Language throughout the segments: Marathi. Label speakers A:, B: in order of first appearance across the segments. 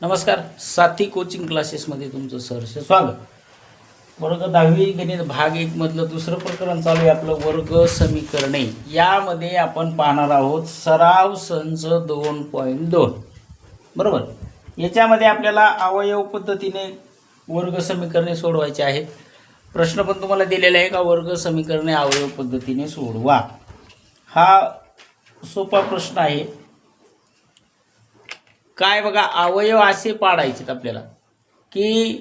A: नमस्कार. साथी कोचिंग क्लासेसमध्ये तुमचं सहर्ष स्वागत. वर्ग 10वी गणित भाग 1 मधलं दुसरं प्रकरण चालू आहे आपलं, वर्ग समीकरणे. यामध्ये आपण पाहणार आहोत सराव संच 2.2. बरोबर. याच्यामध्ये आपल्याला अवयव पद्धतीने वर्ग समीकरणे सोडवायचे आहेत. प्रश्न पण तुम्हाला दिलेला आहे का, वर्ग समीकरणे अवयव पद्धतीने सोडवा. हा सोपा प्रश्न आहे. काय बघा, अवयव असे पाडायचे आपल्याला की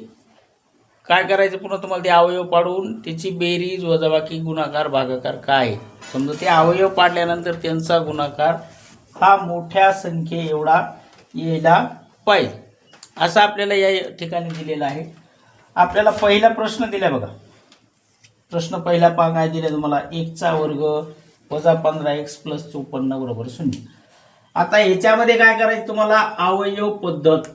A: काय करायचं, पुन्हा तुम्हाला ते अवयव पाडून त्याची बेरीज वजाबाकी गुणाकार भागाकार काय, समजा ते अवयव पाडल्यानंतर त्यांचा गुणाकार हा मोठ्या संख्ये एवढा यायला पाहिजे असं आपल्याला या ठिकाणी दिलेलं आहे. आपल्याला पहिला प्रश्न दिला बघा. प्रश्न पहिला काय दिला तुम्हाला, 1चा वर्ग वजा 15x प्लस 54 बरोबर 0. आता याच्यामध्ये काय करायचं तुम्हाला, अवयव पद्धत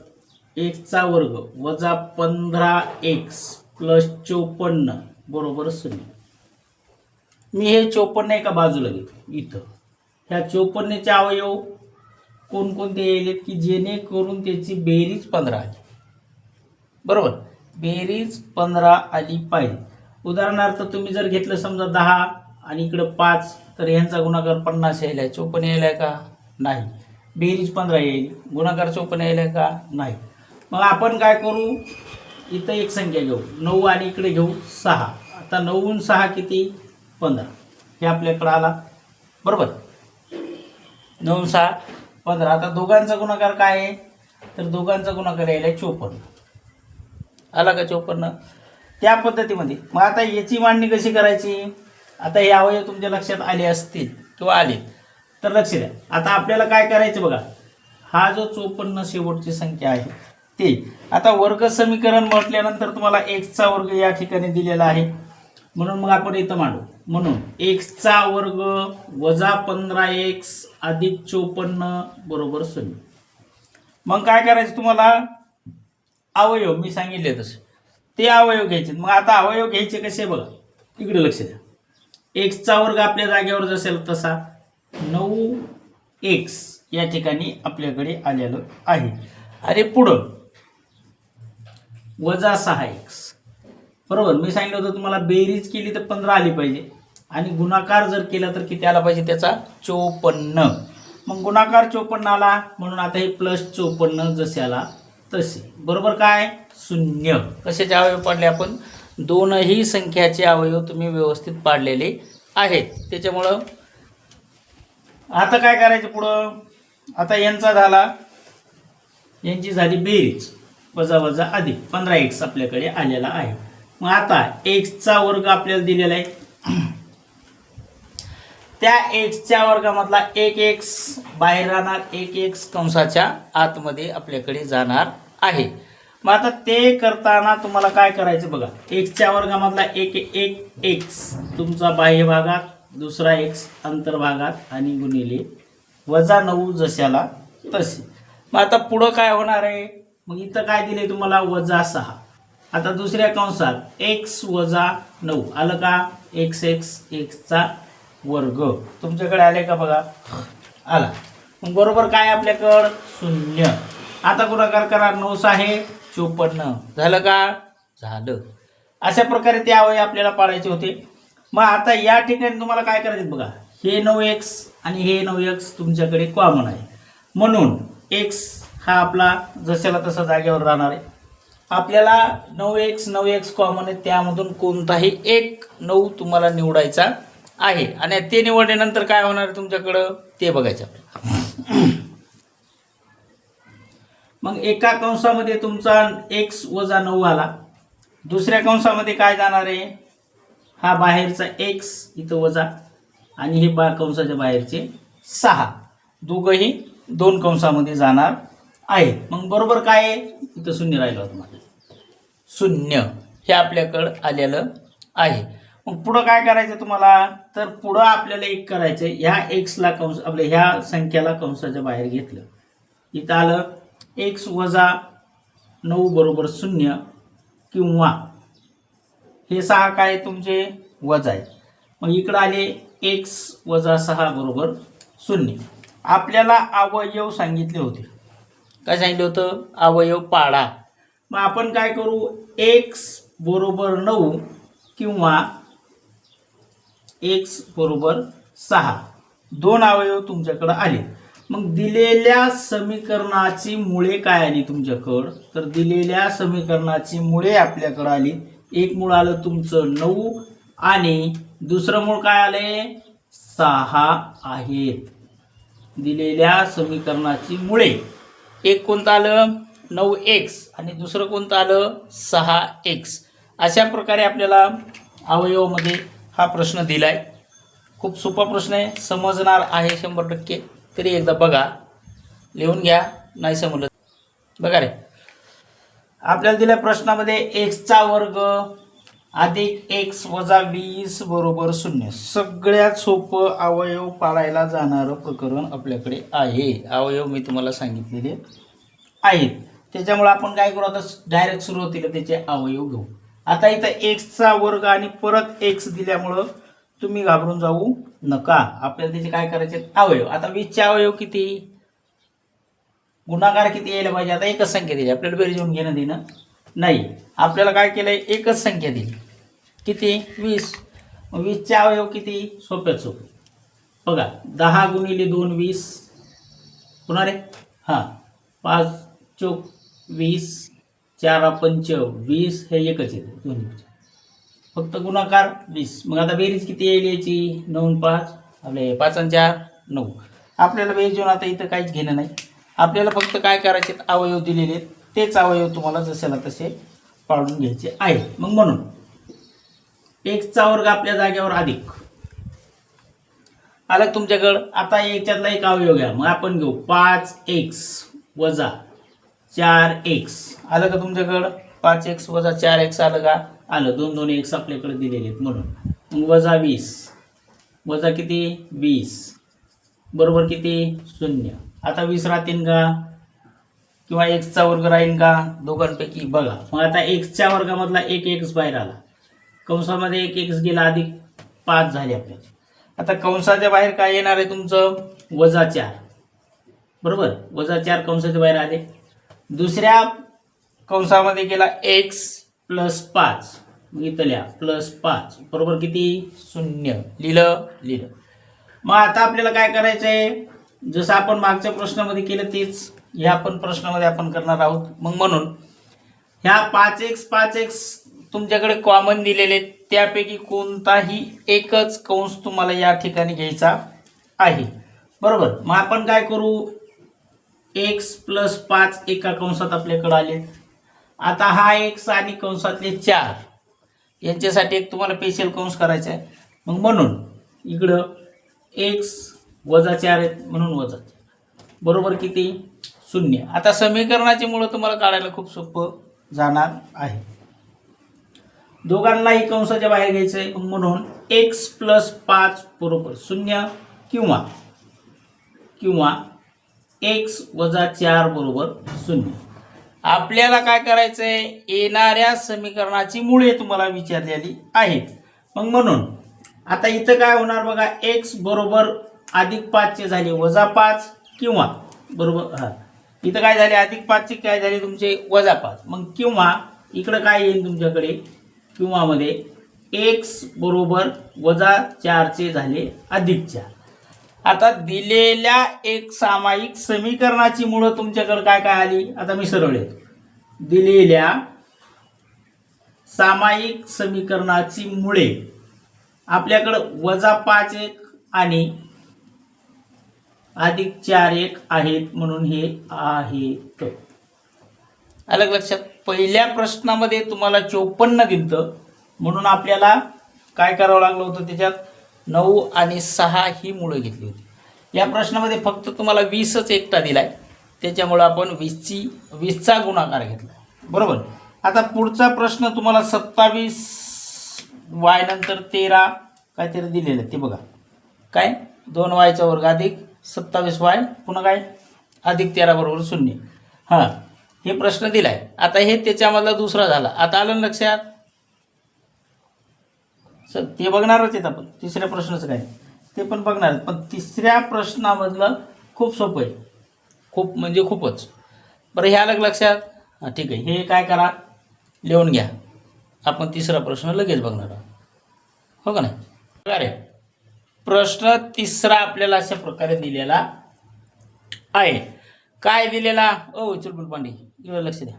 A: 1चा वर्ग वजा 15x प्लस 54 बरोबर 0. मी हे 54 एका बाजूला घेतो. इथं ह्या 54चे अवयव कोणकोणते येईल की जेणेकरून त्याची बेरीज 15 आली. बरोबर, बेरीज 15 आली पाहिजे. उदाहरणार्थ तुम्ही जर घेतलं समजा 10 आणि इकडं 5, तर यांचा गुणाकार 50 यायला, 54 यायला का नाही. बेरीज 15 येईल, गुणाकार 54 यायला का नाही. मग आपण काय करू, इथं एक संख्या घेऊ 9 आणि इकडे घेऊ 6. आता 9 आणि 6 किती, 15. हे आपल्याकडे आला. बरोबर, 9 6 15. आता दोघांचा गुणाकार काय आहे, तर दोघांचा गुणाकार यायला 54. आला का 54. त्या पद्धतीमध्ये मग आता याची मांडणी कशी करायची. आता हे अवयव तुमच्या लक्षात आले असतील किंवा आले तर लक्ष द्या. आता आपल्याला काय करायचं बघा, हा जो 54 शेवटची संख्या आहे ते. आता वर्ग समीकरण म्हटल्यानंतर तुम्हाला xचा वर्ग या ठिकाणी दिलेला आहे, म्हणून मग आपण इथं मांडू. म्हणून xचा वर्ग वजा 15x अधिक 54 बरोबर 0. मग काय करायचं तुम्हाला, अवयव मी सांगितले तसे ते अवयव घ्यायचे. मग आता अवयव घ्यायचे कसे बघा, इकडे लक्ष द्या. xचा वर्ग आपल्या जागेवर जसेल तसा 9x या ठिकाणी आपल्याकडे आलेलं आहे. आणि पुढं वजा 6x. बरोबर, मी सांगितलं होतं तुम्हाला बेरीज केली तर 15 आली पाहिजे आणि गुणाकार जर केला तर किती आला पाहिजे त्याचा, 54. मग गुणाकार 54 आला, म्हणून आता हे प्लस 54 जसे आला तसे बरोबर काय 0. कशाचे अवयव पाडले आपण, दोनही संख्याचे अवयव तुम्ही व्यवस्थित पाडलेले आहेत. त्याच्यामुळं आता काय करायचं पुढं, आता यांचा झाला, यांची झाली बेरीज वजा वजा अधिक 15x आपल्याकडे आलेला आहे. मग आता xचा वर्ग आपल्याला दिलेला आहे. त्या xच्या वर्गामधला 1x बाहेर राहणार, 1x कंसाच्या आतमध्ये आपल्याकडे जाणार आहे. मग आता ते करताना तुम्हाला काय करायचं बघा, xच्या वर्गामधला 1x तुमचा बाह्य भागात, दुसरा x अंतर्भागात आणि गुणिले वजा 9 जशाला तसे. मग आता पुढं काय होणार आहे, मग इथं काय दिले तुम्हाला, वजा 6. आता दुसऱ्या कंसात x वजा 9 आलं का, xचा वर्ग तुमच्याकडे आले का बघा, आला. मग बरोबर काय आपल्याकडं 0. आता गुणाकार करा, 9 6 54 झालं का, झालं. अशा प्रकारे ते अवयव आपल्याला पाडायचे होते. मग आता या ठिकाणी तुम्हाला काय करायचं बघा, हे 9x आणि हे 9x तुमच्याकडे कॉमन आहे, म्हणून x हा आपला जशाला तसा जागेवर राहणार आहे. आपल्याला 9x कॉमन आहे, त्यामधून कोणताही एक 9 तुम्हाला निवडायचा आहे. आणि ते निवडल्यानंतर काय होणार आहे तुमच्याकडं ते बघायचं आपल्याला. मग एका कंसामध्ये तुमचा x वजा 9 आला, दुसऱ्या कंसामध्ये काय जाणार आहे, हा बाहेरचा x इथं वजा आणि हे कंसाच्या बाहेरचे 6, दोघंही 2 कंसामध्ये जाणार आहे. मग बरोबर काय आहे, इथं 0 राहिलं होतं माझं, 0 हे आपल्याकडं आलेलं आहे. मग पुढं काय करायचं तुम्हाला, तर पुढं आपल्याला एक करायचं, ह्या xला कंस आपल्या ह्या संख्याला कंसाच्या बाहेर घेतलं, इथं आलं x वजा 9 बरोबर 0 किंवा हे 6 काय तुमचे वजा आहे. मग इकडं आले x वजा 6 बरोबर 0. आपल्याला अवयव सांगितले होते काय सांगितलं होतं, अवयव पाडा. मग आपण काय करू, x बरोबर 9 किंवा x बरोबर 6 दोन अवयव तुमच्याकडे आले. मग दिलेल्या समीकरणाची मुळे काय आली तुमच्याकडं, तर दिलेल्या समीकरणाची मुळे आपल्याकडे आली. एक मूळ आलं तुमचं 9 आणि दुसरं मूळ काय आले, 6 आहेत. दिलेल्या समीकरणाची मुळे एक कोणतं आलं 9x आणि दुसरं कोणतं आलं 6x. अशा प्रकारे आपल्याला अवयवामध्ये हा प्रश्न दिलाय. खूप सोपा प्रश्न आहे, समजणार आहे 100%. तरी एकदा बघा, लिहून घ्या, नाही समजलं बघा रे. आपल्याला दिल्या प्रश्नामध्ये एक्सचा वर्ग अधिक एक्स वजा 20 बरोबर 0. सगळ्यात सोपं अवयव पाडायला जाणारं प्रकरण आपल्याकडे आहे. अवयव मी तुम्हाला सांगितलेले आहेत, त्याच्यामुळे आपण काय करू, आता डायरेक्ट सुरुवातीला त्याचे अवयव घेऊ. आता इथं एक्सचा वर्ग आणि परत एक्स दिल्यामुळं तुम्ही घाबरून जाऊ नका. आपल्याला त्याचे काय करायचे, अवयव. आता 20चे अवयव किती, गुणाकार किती यायला पाहिजे. आता एकच संख्या दिली आपल्याला, बेरीज घेऊन घेणं देणं नाही. आपल्याला काय केलंय, एकच संख्या दिली किती 20. मग 20चे अवयव किती, सोप्यात सोपे बघा. 10 गुणिले 2 20 होणार आहे. हां 5 चौक 20, 4 पंच 20, हे एकच येते दोन्ही, फक्त गुणाकार 20. मग आता बेरीज किती येईल याची, 9 5 आपले 5 आणि 4 9. आपल्याला बेरीज घेऊन आता इथं काहीच घेणं नाही. आपल्याला फक्त काय करायचे, अवयव दिलेले तेच अवयव तुम्हाला जसेला तसे पाडून घ्यायचे आहे. मग म्हणून एक्सचा वर्ग आपल्या जागेवर अधिक आलं तुमच्याकडं. आता याच्यातला एक अवयव घ्या, मग आपण घेऊ 5x वजा 4x. आलं का तुमच्याकडं, 5x वजा 4x आलं का, आलं. 2 2 x आपल्याकडे दिलेले आहेत म्हणून. मग वजा 20 वजा किती 20 बरोबर किती 0. आता 20 राहतील का, किंवा एक्सचा वर्ग राहील का, दोघांपैकी बघा. मग आता एक्सच्या वर्गामधला एक एक्स बाहेर आला, कंसामध्ये एक एक्स गेला, अधिक 5 झाले आपल्याला. आता कंसाच्या बाहेर काय येणार आहे तुमचं, वजा 4 बरोबर. वजा 4 कंसाच्या बाहेर आले. दुसऱ्या कंसामध्ये गेला एक्स प्लस 5, मग इथं लिहा प्लस 5 बरोबर किती 0. लिहिलं. मग आता आपल्याला काय करायचं आहे, जसं आपण मागच्या प्रश्नामध्ये केलं तेच ह्या पण प्रश्नामध्ये आपण करणार आहोत. मग म्हणून ह्या 5x तुमच्याकडे कॉमन दिलेले, त्यापैकी कोणताही एकच कंस तुम्हाला या ठिकाणी घ्यायचा आहे बरोबर. मग आपण काय करू, x प्लस 5 एका कंसात आपल्याकडे आले. आता हा x आणि कंसातले 4 यांच्यासाठी एक तुम्हाला स्पेशल कंस करायचा आहे. मग म्हणून इकडं x वजा 4 आहेत म्हणून वजा 4 बरोबर किती 0. आता समीकरणाची मुळे तुम्हाला काढायला खूप सोपं जाणार आहे. दोघांनाही कंसाच्या बाहेर घ्यायचं आहे. म्हणून x प्लस 5 बरोबर 0 किंवा x वजा 4 बरोबर 0. आपल्याला काय करायचं आहे, येणाऱ्या समीकरणाची मुळे तुम्हाला विचारलेली आहेत. मग म्हणून आता इथं काय होणार बघा, x बरोबर अधिक 5 चे झाले वजा 5 किंवा बरोबर, हां इथं काय झाले अधिक 5 चे काय झाले तुमचे वजा 5. मग किंवा इकडं काय येईल तुमच्याकडे, किंवा मध्ये x बरोबर वजा 4 चे झाले अधिक 4. आता दिलेल्या एक सामायिक समीकरणाची मुळे तुमच्याकडे काय काय आली, आता मी सरळ येतो. दिलेल्या सामायिक समीकरणाची मुळे आपल्याकडे वजा 5 1 आणि अधिक 4 1 आहेत म्हणून हे आहेत. अलग लक्षात. पहिल्या प्रश्नामध्ये तुम्हाला 54 दिलतं म्हणून आपल्याला काय करावं लागलं होतं, त्याच्यात 9 आणि 6 ही मुळे घेतली होती. या प्रश्नामध्ये फक्त तुम्हाला 20च एकटा दिलाय, त्याच्यामुळे आपण 20चा गुणाकार घेतला बरोबर. आता पुढचा प्रश्न तुम्हाला 27y नंतर 13 काहीतरी दिलेलं आहे ते बघा. काय 2y वर्ग अधिक 27y पुन्हा काय अधिक 13 बरोबर 0. हां हे प्रश्न दिलाय. आता हे त्याच्यामधला दुसरा झाला. आता आलं लक्षात, ते बघणारच आहेत आपण. तिसऱ्या प्रश्नाचं काय ते पण बघणार, पण तिसऱ्या प्रश्नामधलं खूप सोपं आहे, खूप म्हणजे खूपच. बरं हे आलं का लक्षात? हां ठीक आहे, हे काय करा लिहून घ्या. आपण तिसरा प्रश्न लगेच बघणार आहोत, हो का नाही? अरे प्रश्न तिसरा आपल्याला अशा प्रकारे दिलेला आहे. काय दिलेला? ओ चुलबुल पांडे इकडे लक्ष द्या,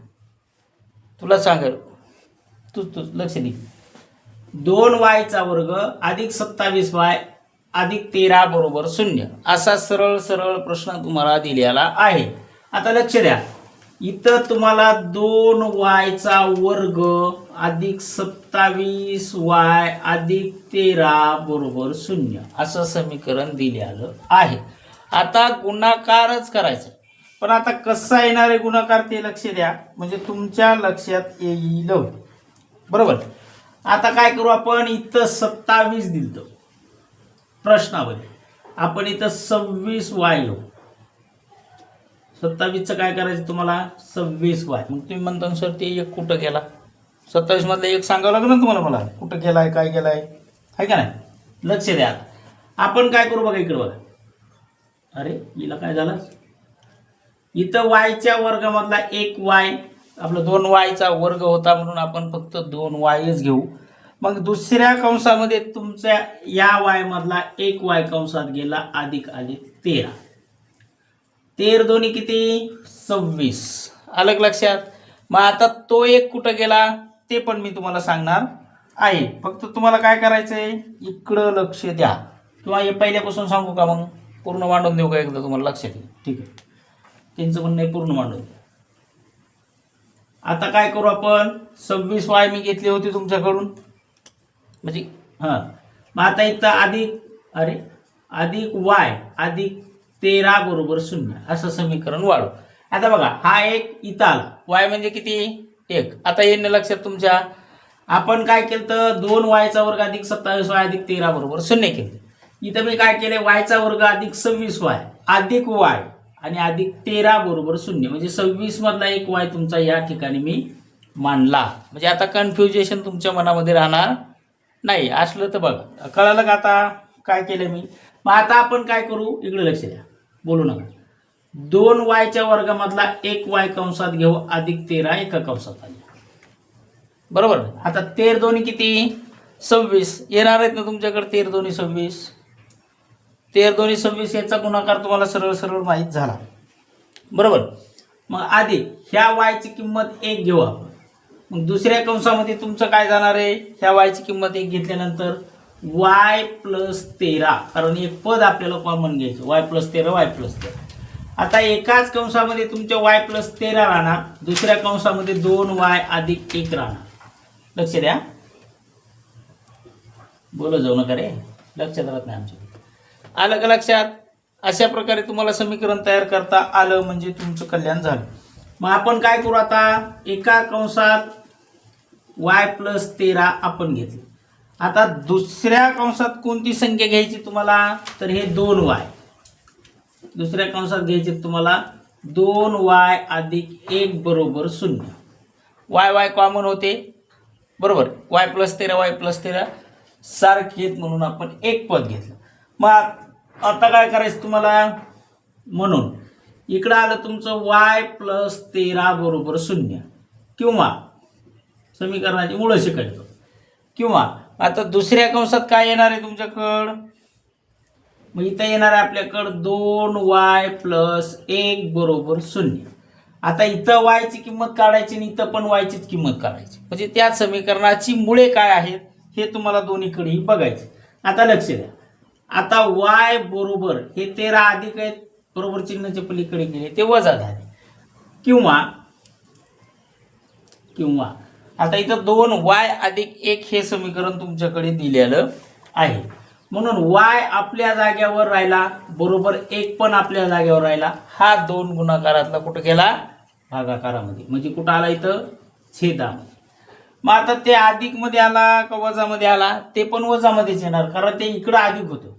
A: तुला सांगेल, तू लक्ष दे. 2y वर्ग अधिक 27y अधिक 13 बरोबर 0 असा सरळ सरळ प्रश्न तुम्हाला दिलेला आहे. आता लक्ष द्या, इथं तुम्हाला 2y वर्ग अधिक 27y अधिक 13 बरोबर 0 असं समीकरण दिलेलं आहे. आता गुणाकारच करायचं, पण आता कसा येणार आहे गुणाकार ते लक्ष द्या, म्हणजे तुमच्या लक्षात येईल. बरोबर. आता काय करू आपण, इथं 27 दिलं प्रश्नामध्ये, आपण इथं 26y घेऊ. 27चं काय करायचं तुम्हाला, 26y. मग तुम्ही म्हणता सर ते एक कुठं गेला, 27 मधला एक सांगावं लागलं ना तुम्हाला, मला कुठं गेलाय काय गेलाय, आहे का नाही? लक्ष द्या. आपण काय करू बघा, इकडे बघा. अरे हिला काय झालं, इथं y वर्गामधला 1y, आपला 2y वर्ग होता म्हणून आपण फक्त 2yच घेऊ. मग दुसऱ्या कंसामध्ये तुमच्या या y मधला 1y कंसात गेला, अधिक आले 13. 13 दोन्ही किती, 26. अलग लक्षात. मग आता तो एक कुठं गेला ते पण मी तुम्हाला सांगणार आहे, फक्त तुम्हाला काय करायचंय इकडं लक्ष द्या. किंवा हे पहिल्यापासून सांगू का, मग पूर्ण मांडून देऊ का एकदा तुम्हाला लक्षात येईल? ठीक आहे, त्यांचं म्हणणं आहे पूर्ण मांडून द्या. आता काय करू आपण, 26y मी घेतली होती तुमच्याकडून, म्हणजे हां, मग आता इथं अधिक y अधिक 13 बरोबर 0 असं समीकरण वाढू. आता बघा हा एक इथं आला, y म्हणजे किती 1. आता येणं लक्षात तुमच्या, आपण काय केलं तर 2y वर्ग अधिक 27y अधिक 13 बरोबर 0 केलं. इथं मी काय केलं, y वर्ग अधिक 26y अधिक y आणि अधिक 13 बरोबर 0, म्हणजे 26 मधला एक y तुमचा या ठिकाणी मी मांडला. म्हणजे आता कन्फ्युजेशन तुमच्या मनामध्ये राहणार नाही. असलं तर बघा, कळालं का आता काय केलं मी? मग आता आपण काय करू, इकडे लक्ष द्या, बोलू नका. 2y वर्गामधला 1y कंसात घेऊ, अधिक 13 एका कंसात आले. बरोबर. आता 13 दोन्ही किती, 26 येणार आहेत ना तुमच्याकडे. 13 दोन्ही 26, 13 दोन्ही 26 याचा गुणाकार तुम्हाला सरळ सरळ माहीत झाला. बरोबर. मग अधिक ह्या y ची किंमत 1 घेऊ आपण. मग दुसऱ्या कंसामध्ये तुमचं काय जाणार आहे, ह्या y ची किंमत 1 घेतल्यानंतर y प्लस 13, कारण एक पद आपल्याला कॉमन घ्यायचं, y प्लस 13 y प्लस 13. आता एकाच कंसामध्ये तुमच्या y प्लस 13 राहणार, दुसऱ्या कंसामध्ये 2y अधिक 1 राहणार. लक्ष द्या, बोल जाऊ नका रे, लक्षात राहत नाही आमच्या. आलं का लक्षात? अशा प्रकारे तुम्हाला समीकरण तयार करता आलं म्हणजे तुमचं कल्याण झालं. मग आपण काय करू, आता एका कंसात y प्लस 13 आपण घेतले. आता दुसऱ्या कंसात कोणती संख्या घ्यायची तुम्हाला, तर हे 2y. दुसऱ्या कंसात घ्यायचे तुम्हाला 2y अधिक 1 बरोबर 0. y कॉमन होते, बरोबर. y प्लस 13 y प्लस 13 सारखेच म्हणून आपण एक पद घेतलं. मग आता काय करायचं तुम्हाला, म्हणून इकडं आलं तुमचं y प्लस 13 बरोबर 0, किंवा समीकरणाची मुळं शिकायचं. किंवा आता दुसऱ्या कंसात काय येणार आहे तुमच्याकडं, मग इथं येणार आहे आपल्याकडं 2y प्लस 1 बरोबर 0. आता इथं y ची किंमत काढायची आणि इथं पण y चीच किंमत काढायची, म्हणजे त्या समीकरणाची मुळे काय आहेत हे तुम्हाला दोन्हीकडेही बघायचे. आता लक्ष द्या, आता y बरोबर हे 13 अधिक आहेत, बरोबर चिन्हाच्या पलीकडे गेले ते वजा झाले. किंवा आता इथं 2y अधिक 1 हे समीकरण तुमच्याकडे दिलेलं आहे, म्हणून y आपल्या जागेवर राहिला, बरोबर 1 पण आपल्या जागेवर राहिला. हा 2 गुणाकारातला कुठं गेला, भागाकारामध्ये, म्हणजे कुठं आला इथं छेदामध्ये. मग आता ते अधिक मध्ये आला का वजामध्ये आला, ते पण वजामध्येच येणार, कारण ते इकडं अधिक होतं,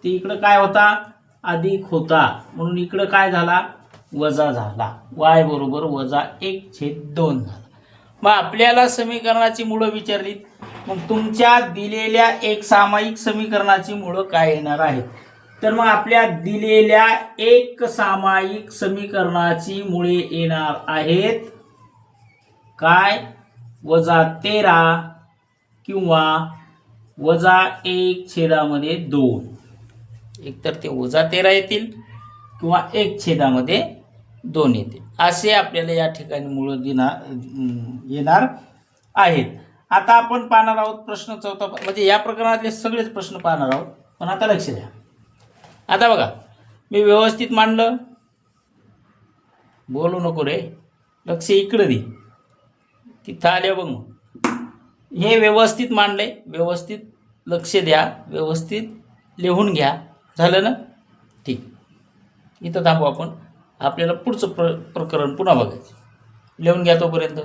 A: ते इकडं काय होता, अधिक होता, म्हणून इकडं काय झाला, वजा झाला. y बरोबर वजा 1/2 झाला. मग आपल्याला समीकरणाची मुळं विचारली, मग तुमच्या दिलेल्या एक सामायिक समीकरणाची मुळं काय येणार आहेत तर मग आपल्या दिलेल्या एक सामायिक समीकरणाची मुळे येणार आहेत काय -13 किंवा -1/2. एकतर ते -13 येतील किंवा 1/2 येतील, असे आपल्याला या ठिकाणी मूळ येणार आहेत. आता आपण पाहणार आहोत प्रश्न 4, म्हणजे या प्रकरणातले सगळेच प्रश्न पाहणार आहोत. पण आता लक्ष द्या. आता बघा, मी व्यवस्थित मांडलं, बोलू नको रे, लक्ष इकडे दे, तिथं आले बघ. मग हे व्यवस्थित मांडले, व्यवस्थित लक्ष द्या, व्यवस्थित लिहून घ्या. झालं ना? ठीक. इथं थांबू आपण. आपल्याला पुढचं प्रकरण पुन्हा बघायचं. लिहून घ्या तोपर्यंत.